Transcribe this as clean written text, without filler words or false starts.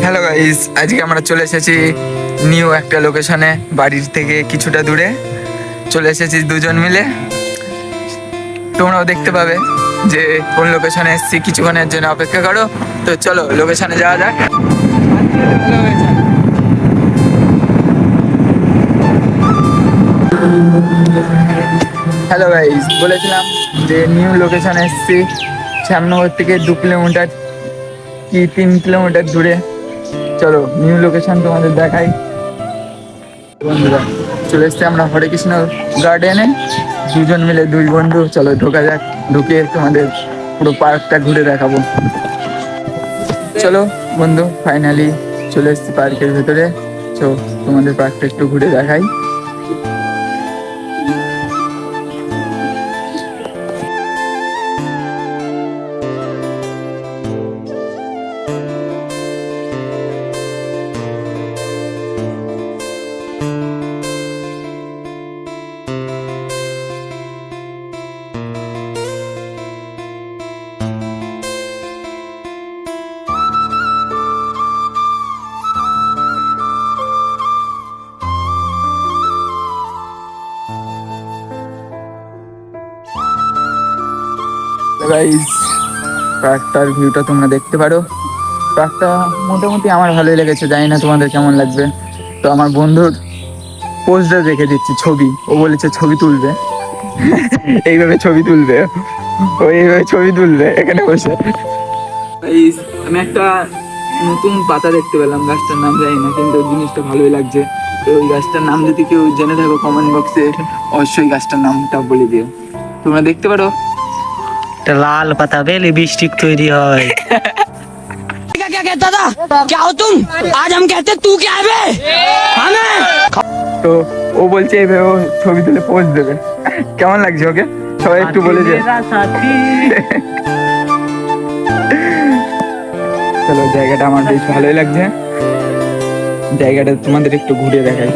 Hello guys, আজকে আমরা চলে এসেছি নিউ একটা লোকেশনে, বাড়ির থেকে কিছুটা দূরে চলে এসেছি দুজন মিলে। তোমরাও দেখতে পাবে যে কোন লোকেশনে এসেছি, কিছুক্ষণের জন্য অপেক্ষা করো। তো চলো লোকেশনে যাওয়া যাক। হ্যালো গাইস, বলেছিলাম যে নিউ লোকেশনে এসেছি, শ্যামনগর থেকে 2 কিলোমিটার কি 3 কিলোমিটার দূরে। চলো নিউ লোকেশন তোমাদের দেখাই। বন্ধুরা চলে এসছি আমরা হরে কৃষ্ণ গার্ডেনে, দুজন মিলে, দুই বন্ধু। চলো ঢোকা যাক, ঢুকে তোমাদের পুরো পার্কটা ঘুরে দেখাবো। চলো বন্ধু, ফাইনালি চলে এসছি পার্কের ভেতরে। তো তোমাদের পার্কটা একটু ঘুরে দেখাই। গাইস, পার্কটার ভিউটা তোমরা দেখতে পারো। পার্কটা মোটামুটি আমার ভালোই লেগেছে, জানি না তোমাদের কেমন লাগবে। তো আমার বন্ধুর পোস্টটা রেখে দিচ্ছি, ছবি। ও বলেছে ছবি তুলবে, এইভাবে ছবি তুলবে, ও এইভাবে ছবি তুলবে এখানে বসে। আমি একটা নতুন পাতা দেখতে পেলাম, গাছটার নাম জানি না, কিন্তু জিনিসটা ভালোই লাগছে। তো ওই গাছটার নাম যদি কেউ জেনে থাকো কমেন্ট বক্সে অবশ্যই গাছটার নামটা বলে দিও। তোমরা দেখতে পারো একটা লাল পাতা পেলে বৃষ্টি তৈরি হয়। क्या क्या कहता था? क्या हो तुम? आज हम कहते तू क्या है बे? हमें তো ও বলছে এইভাবে ও ছবি তুলে পোস্ট দেবে। কেমন লাগছে ওকে সবাই একটু বলে যে। চলো, জায়গাটা আমার বেশ ভালোই লাগছে। জায়গাটা তোমাদের একটু ঘুরে দেখাই।